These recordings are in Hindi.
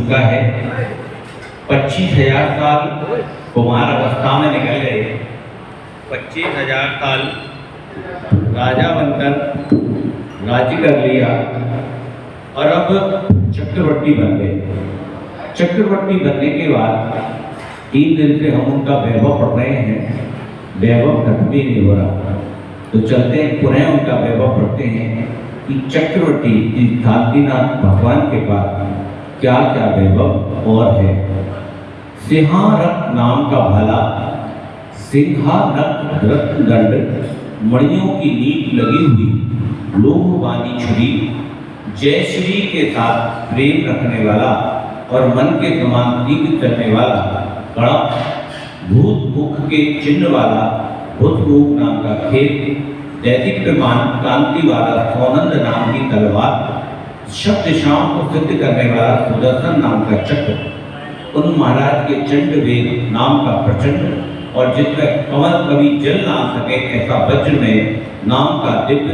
चुका है। 25,000 साल कुमार अवस्था में निकल गए, 25,000 साल राजा बनकर राज्य कर लिया और अब चक्रवर्ती बन गए। चक्रवर्ती बनने के बाद 3 दिन से हम उनका वैभव पढ़ रहे हैं, वैभव खत्म ही नहीं हो रहा। तो चलते हैं पुनः उनका वैभव पढ़ते हैं कि चक्रवर्ती शांतिनाथ भगवान के पास क्या क्या वैभव और है। सिंहारक नाम का भाला, सिंहारक रत्नदंड, मणियों की नींद लगी हुई लोहवानी छुरी, जयश्री के साथ प्रेम रखने वाला और मन के समान तीव्र चलने वाला कड़ा, भूत मुख के चिन्ह वाला भूतरूप नाम का खेत, दैदिप्यमान कांति वाला सौनंद नाम की तलवार, शब्द दिशाओं को सिद्ध करने वाला सुदर्शन नाम का चक्र, उन महाराज के चंड वेग नाम का प्रचंड और जिसमें कमल कभी जल ना सके ऐसा वज्र में नाम का दिव्य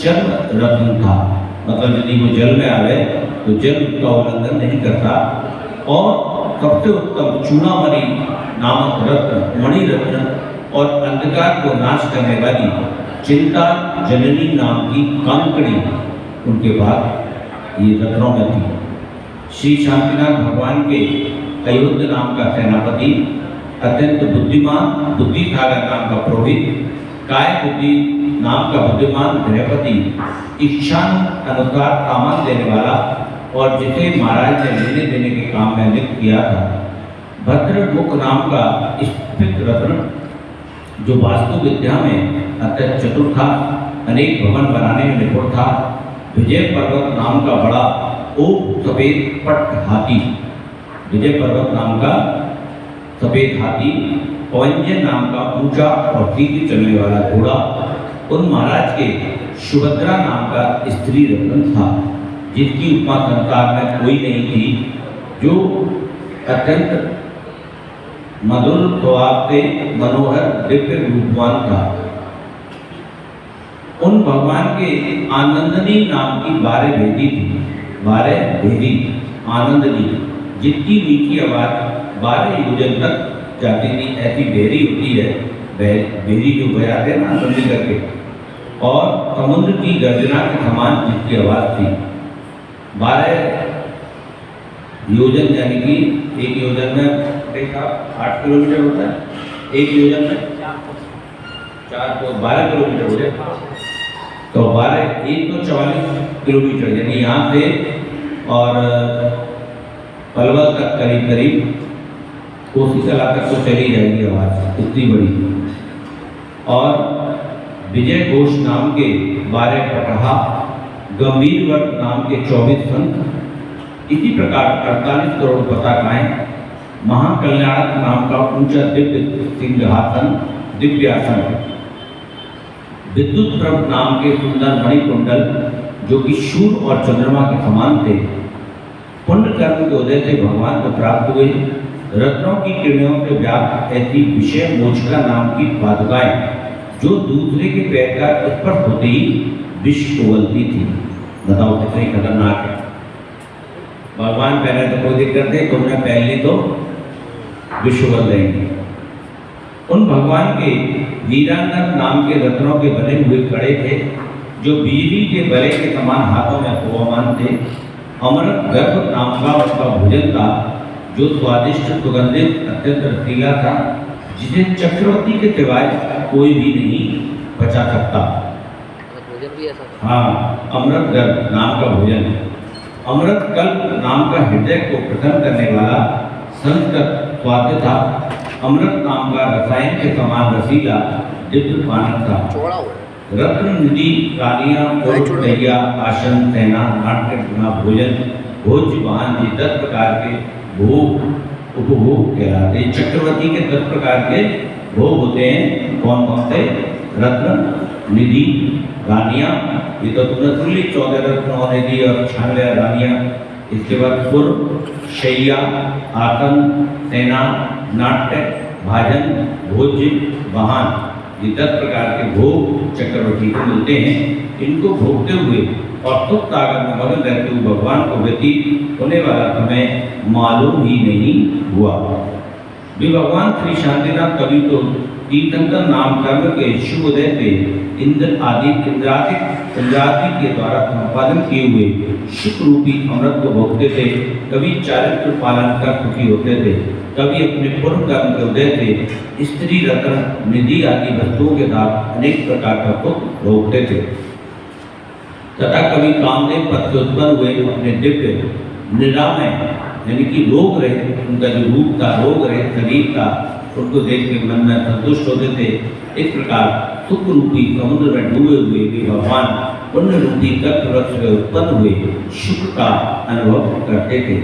चर्म रत्न था। मतलब यदि वो जल में आ गए तो जल का उल्लंघन नहीं करता। और सबसे उत्तम चूड़ामणि नामक रत्न, मणि रत्न और अंधकार को नाश करने वाली चिंता जननी नाम की कांकड़ी उनके पास ये रत्नों में थी। श्री शांतिनाथ भगवान के अयोध्या नाम का सेनापति, अत्यंत बुद्धिमान बुद्धिसागर नाम का पुरोहित, काय बुद्धि नाम का बुद्धिमान गृहपति, इच्छानुसार सामान देने वाला और जिसे महाराज ने लेने देने के काम में नियुक्त किया था, भद्रमुख नाम का स्फटिक रत्न जो वास्तु विद्या में अत्यंत चतुर था, अनेक भवन बनाने में निपुण था, विजय पर्वत नाम का बड़ा ऊप सफेद पट्ट हाथी, विजय पर्वत नाम का सफेद हाथी, पवंजन नाम का ऊंचा और तीव्र चलने वाला घोड़ा, उन महाराज के सुभद्रा नाम का स्त्री रत्न था जिसकी उपमा संसार में कोई नहीं थी, जो अत्यंत मधुर स्वभाव से मनोहर दिव्य रूपवान था। उन भगवान के आनंदनी नाम की 12 भेदी थी, 12 भेदी आनंदनी, जितनी मीठी आवाज 12 योजन तक जाती थी, ऐसी बेरी होती है, बेरी जो बजाते हैं ना आनंदी करके, और समुद्र की गर्जना के समान जिसकी आवाज थी। 12 योजन यानी कि एक योजन में 8 किलोमीटर होता है, एक योजन में 4 तो 12 किलोमीटर हो जाए, तो 12 1 तो 44 किलोमीटर, यानी यहाँ से और पलवल तक करीब करीब कोसीकला तक तो चली जाएगी आवाज, इतनी बड़ी। और विजय घोष नाम के 12 पटहा, गंभीर वर्ग नाम के 24 संत, इसी प्रकार 48 करोड़ पताकाएं, महाकल्याणक नाम का ऊंचा दिव्य सिंहासन, दिव्यासन, विद्युत प्रभ नाम के सुंदर मणिकुंडल जो कि सूर्य और चंद्रमा के समान थे, पुण्य कर्म के उदय से भगवान को प्राप्त हुए, रत्नों की किरणों से व्याप्त ऐसी विषय मोचका नाम की पादुकाएं जो दूसरे के पैर का स्पर्श होते ही विष उगलती थी। बताओ कितनी खतरनाक है। भगवान पहने तो कोई दिक्कत नहीं, तुमने पहन ली तो विष उगल देंगे। उन भगवान के वीरांगन नाम के रत्नों के बने हुए कड़े थे जो बिजली के बले के समान हाथों में शोभामान थे। अमृत गर्भ नाम का उसका भोजन था जो स्वादिष्ट सुगंधित अत्यंत रसीला था, जिसे चक्रवर्ती के सिवाय कोई भी नहीं बचा सकता। हाँ, अमृत गर्भ नाम का भोजन, अमृत कल्प नाम का हृदय को प्रसन्न करने वाला संस्कृत स्वाद था। अमृत नाम का रसायन के समान रसीला दिव्य पान था। रत्न निधि रानियां दैया आसन सेना नाट्य गुना भोजन भोज वाहन ये 10 प्रकार के भोग उपभोग कहलाते। चक्रवर्ती के 10 प्रकार के भोग होते हैं। कौन कौन से? रत्न निधि रानियां, ये तो तुमने सुन ली, 14 रत्न और निधि और 96 रानियां। इसके बाद पुर शैया आसन सेना नाट्य भाजन भोज्य वाहन, ये 10 प्रकार के भोग चक्रवर्ती को मिलते हैं। इनको भोगते हुए और सुख सागर में मगन रहते हुए भगवान को व्यतीत होने वाला समय मालूम ही नहीं हुआ। भी भगवान श्री शांतिनाथ कवि तो तीर्थंकर नाम कर्म के शुभ उदय से इंद्रादि के द्वारा संपादन किए हुए सुख रूपी अमृत को भोगते थे। कभी चारित्र पालन कर सुखी होते थे, कभी अपने पूर्व कर्म के उदय से स्त्री रत्न निधि आदि वस्तुओं के साथ अनेक प्रकार का सुख भोगते थे तथा कभी कामदेव पद से उत्पन्न हुए अपने दिव्य निरामय यानी कि रोग रहित उनका जो रूप था, रोग रहित शरीर था, उनको देख के मन में संतुष्ट होते थे। इस प्रकार सुख रूपी समुद्र में डूबे हुए भी भगवान पुण्य रूपी कल्प वृक्ष में उत्पन्न हुए सुख का अनुभव करते थे।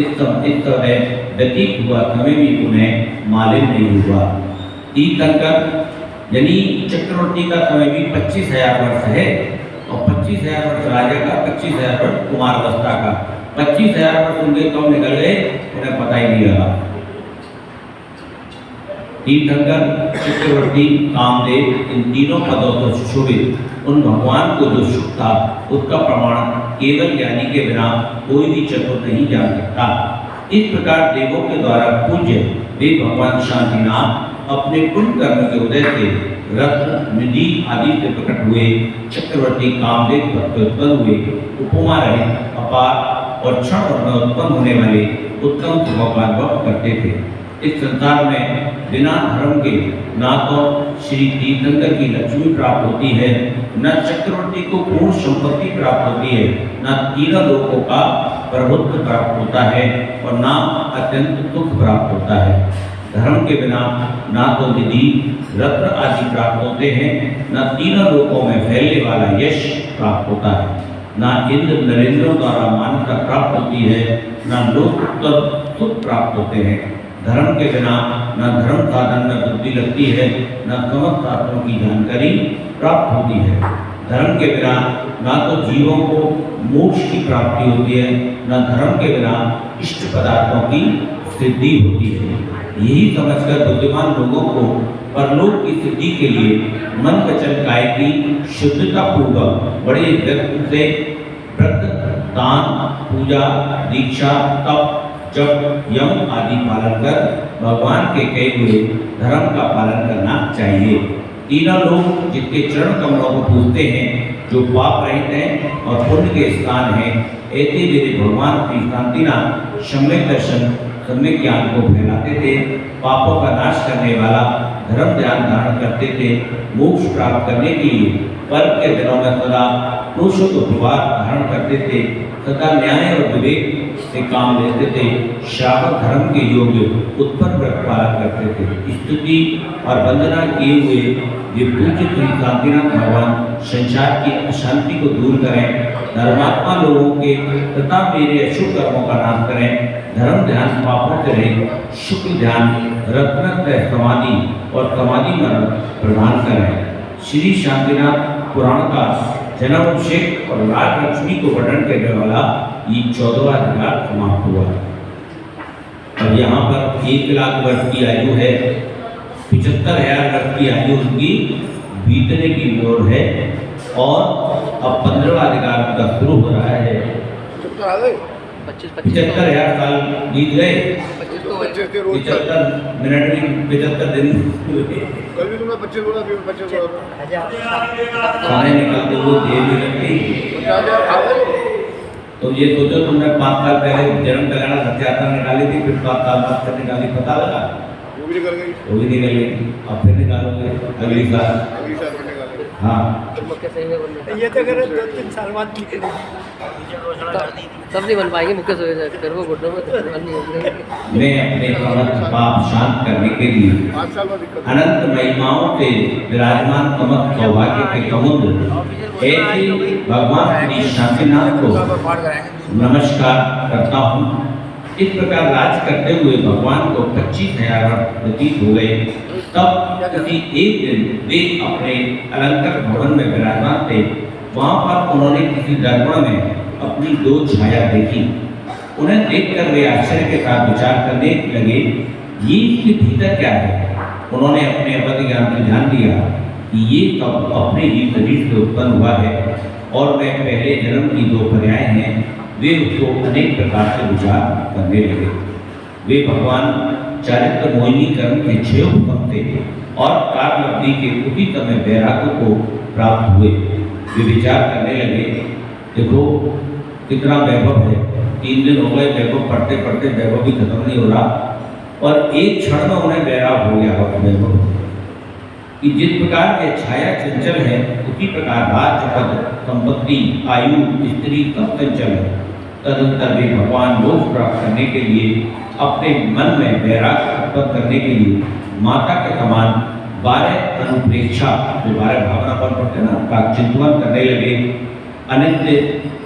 इस समय व्यतीत हुआ समय भी उन्हें मालूम नहीं हुआ। तीर्थंकर यानी चक्रवर्ती का समय भी 25,000 वर्ष है और 25,000 वर्ष राजा का, 25,000 वर्ष कुमारावस्था का। 25,000 वर्ष उनके कब निकल गए उन्हें पता ही नहीं लगा। तीर्थंकर, चक्रवर्ती, कामदेव इन तीनों पदों से सुशोभित उन भगवान को जो सुख था उसका प्रमाण केवल ज्ञानी के बिना कोई भी चतुर नहीं जान सकता। इस प्रकार देवों के द्वारा पूज्य वे भगवान शांतिनाथ अपने पुण्य कर्म के उदय से रत्न निधि आदि से प्रकट हुए चक्रवर्ती कामदेव पद से उत्पन्न हुए उपमा रहित अपार और क्षण में उत्पन्न होने वाले उत्तम सुखों का अनुभव करते थे। इस संसार में बिना धर्म के ना तो श्री तीर्थंकर की लक्ष्मी प्राप्त होती है, न चक्रवर्ती को पूर्ण संपत्ति प्राप्त होती है, न तीनों लोकों का प्रभुत्व प्राप्त होता है और न अत्यंत सुख प्राप्त होता है। धर्म के बिना ना तो निधि रत्न आदि प्राप्त होते हैं, न तीनों लोकों में फैलने वाला यश प्राप्त होता है, न इंद्र नरेंद्रों द्वारा मान्यता प्राप्त होती है, न लोक सुख प्राप्त होते हैं। धर्म के बिना न धर्म साधन में बुद्धि लगती है, न समस्त शास्त्रों की जानकारी प्राप्त होती है। धर्म के बिना न तो जीवों को मोक्ष की प्राप्ति होती है, न धर्म के बिना इष्ट पदार्थों की सिद्धि होती है। यही समझकर बुद्धिमान लोगों को परलोक की सिद्धि के लिए मन वचन काय की शुद्धता पूर्वक बड़े व्यक्ति से व्रत, दान, पूजा, दीक्षा, तप, जप, यम आदि पालन कर भगवान के कहे हुए धर्म का पालन करना चाहिए। तीनों लोग जिनके चरण कमलों को पूजते हैं, जो पाप रहित हैं और पुण्य के स्थान हैं, ऐसे मेरे भगवान श्री शांतिनाथ सम्यक दर्शन सम्यक ज्ञान को फैलाते थे, पापों का नाश करने वाला धर्म ध्यान धारण करते थे, मोक्ष प्राप्त करने के लिए पर्व के दिनों में सदा पुरुषों को द्वार धारण करते थे, तथा न्याय और विवेक से काम लेते थे, श्रावक धर्म के योग्य उत्पन्न व्रत पालन करते थे। स्तुति और वंदना किए हुए ये पूज्य श्री शांतिनाथ भगवान संसार की अशांति को दूर करें, धर्मात्मा लोगों के तथा मेरे अशुभ कर्मों का नाश करें, धर्म ध्यान पापों से रहित शुक्ल ध्यान रत्नत्रय समाधि और समाधि मरण प्रदान करें। श्री शांतिनाथ पुराण का जन्माभिषेक और राज लक्ष्मी को वर्णन करने वाला ये 14वां अधिकार समाप्त हुआ। अब यहाँ पर 1 लाख वर्ष की आयु है, 75,000 वर्ष की आयु उनकी बीतने की ओर है और अब 15वां अधिकार उनका शुरू हो रहा है। 75,000 साल बीत गए, 75 मिनट में 75 दिन कल भी तुमने 25 बोला, 25 खाने निकालते हुए देर भी लगती। तो ये सोचो तुमने 5 साल पहले जन्म कराना सत्याग्रह निकाली थी, फिर 5 साल बाद से निकाली, पता लगा वो भी निकल गई, वो भी निकल गई, अब फिर निकालोगे अगली साल निकालेंगे। हाँ ये तो अगर 2-3 साल बाद तब नहीं बन पाएंगे मुख्य फिर वो घुटनों में मैं अपने समस्त पाप शांत करने के लिए 5 साल बाद दिक्कत अनंत महिमाओं से विराजमान समस्त सौभाग्य के समुद्र ऐसे भगवान श्री शांतिनाथ को नमस्कार करता हूँ। इस प्रकार राज करते हुए भगवान को 25,000 वर्ष व्यतीत हो गए। तब किसी एक दिन वे अपने अलंकृत भवन में विराजमान थे। वहाँ पर उन्होंने किसी दर्पण में अपनी 2 छाया देखी। उन्हें देखकर वे आश्चर्य के साथ विचार करने लगे, ये इसके भीतर क्या है। उन्होंने अपने अपद ज्ञान से ध्यान दिया कि ये सब अपने ही शरीर से उत्पन्न हुआ है। और मैं पहले जन्म की दो पर्याय हैं, वे उसको अनेक प्रकार से विचार करने लगे। वे भगवान चारित्र मोहिनी कर्म के 6 हुक्म थे और काललब्धि के उसी समय वैराग्य को प्राप्त हुए। वे विचार करने लगे, देखो कितना वैभव है, 3 दिन हो गए वैभव पढ़ते पढ़ते वैभव भी खत्म नहीं हो रहा, और एक क्षण में उन्हें वैराग हो गया वैभव कि जिस प्रकार के छाया चंचल है उसी प्रकार राज्य पद संपत्ति आयु स्त्री सब चंचल है। तदंतर वे भगवान मोक्ष प्राप्त करने के लिए अपने मन में वैराग्य उत्पन्न करने के लिए माता के समान 12 अनुप्रेक्षा, जो 12 भावना पर पड़ते ना, का चिंतन करने लगे। अनित्य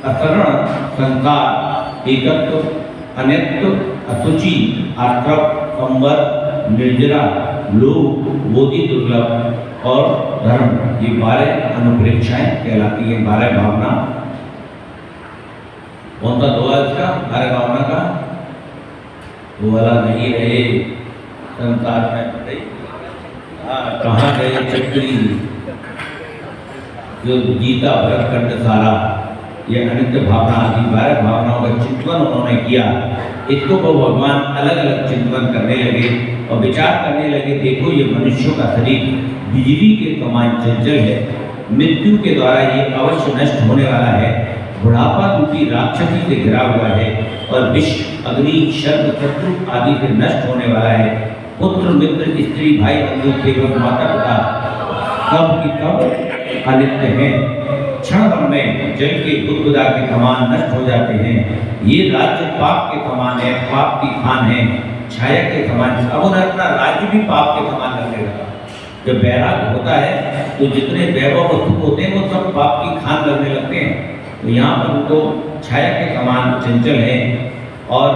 असरण संसार एकत्व अनित्य असुचि आश्रम संवर निर्जरा लोभ बोधि दुर्लभ और धर्म, ये 12 अनुप्रेक्षाएं कहलाती है। 12 भावना कौन सा दो है इसका? 12 भावना का वो वाला नहीं रहे संसार में। कहाँ गए चक्री जो गीता भरतखंड सारा, ये अनित्य भावना आदि 12 भावनाओं का चिंतन उन्होंने किया। इसको वो भगवान अलग अलग चिंतन करने लगे और विचार करने लगे, देखो ये मनुष्यों का शरीर बिजली के समान चंचल है, मृत्यु के द्वारा ये अवश्य नष्ट होने वाला है, बुढ़ापा रूपी राक्षसी से घिरा हुआ है और विष अग्नि शर्म शत्रु आदि से नष्ट होने वाला है। पुत्र मित्र स्त्री भाई बंधु केवल माता पिता सब की सब अनित्य हैं, क्षण भर में जल के बुदबुदा के समान नष्ट हो जाते हैं। ये राज्य पाप के समान है, पाप की खान है, छाया के समान। अब उन्हें अपना राज्य भी पाप के समान लगने लगा। जब वैराग्य होता है तो जितने वैभव वस्तु होते हैं वो सब पाप की खान लगने लगते हैं। तो यहाँ पर उनको छाया के समान चंचल है और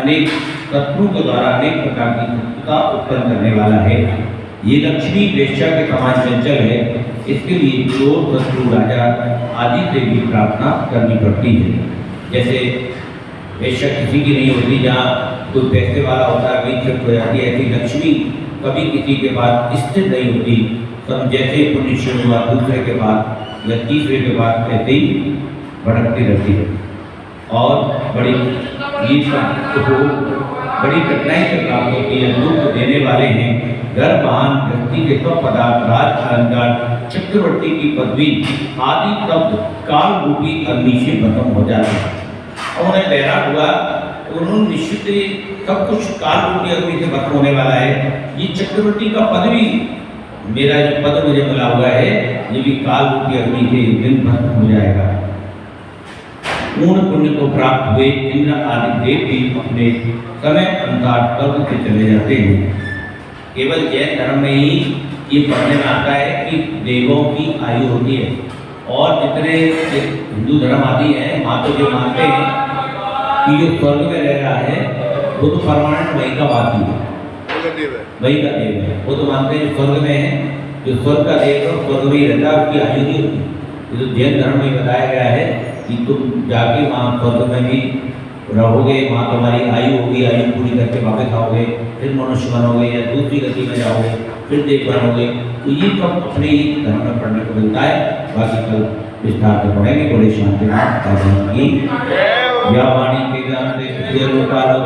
अनेक शत्रुओं के द्वारा अनेक प्रकार की शत्रुता उत्पन्न करने वाला है। ये लक्ष्मी वेश्या के समान चंचल है, इसके लिए चोर शत्रु राजा आदि से भी प्रार्थना करनी पड़ती है। जैसे वेश्या किसी की नहीं होती, जहाँ कोई पैसे वाला होता है वही तृप्त हो जाती है, ऐसी लक्ष्मी कभी किसी के बाद स्थिर नहीं होती। सब जैसे पुण्य शुरू हुआ दूसरे के बाद या तीसरे के बाद ऐसे ही भटकती रहती है और बड़ी बड़ी कठिनाई से प्राप्त होती है। दुख देने वाले हैं घर वाहन व्यक्ति के सब पदार्थ राज अलंकार चक्रवर्ती की पदवी आदि शब्द काल रूपी अग्नि से खत्म हो जाते हैं। और उन्हें वैराग हुआ, उन्होंने निश्चित सब कुछ काल रूपी अग्नि से खत्म होने वाला है। ये चक्रवर्ती का पदवी, मेरा जो पद मुझे मिला हुआ है, ये भी काल रूपी अग्नि के दिन खत्म हो जाएगा। पूर्ण पुण्य को प्राप्त हुए इंद्र आदि देव भी अपने समय अनुसार स्वर्ग से चले जाते हैं। केवल जैन धर्म में ही ये पढ़ने में आता है कि देवों की आयु होती है, और जितने हिंदू धर्म आदि हैं वहाँ तो जो मानते हैं कि जो स्वर्ग में रह रहा है वो तो परमानेंट वही का वासी है, वही का देव है। वो तो मानते हैं स्वर्ग में है, जो स्वर्ग का देव है स्वर्ग में ही रहता है, उसकी आयु नहीं होती। ये तो जैन धर्म में बताया गया है कि तुम जाके वहाँ स्वर्ग में भी रहोगे, वहाँ तुम्हारी आयु होगी, आयु पूरी करके वापस आओगे, फिर मनुष्य बनोगे या दूसरी गति में जाओगे, फिर देव बनोगे। तो ये सब अपने ही धर्म में पढ़ने को मिलता है। बाकी कल विस्तार से पढ़ेंगे। बड़े शांति की या वाणी के ज्ञान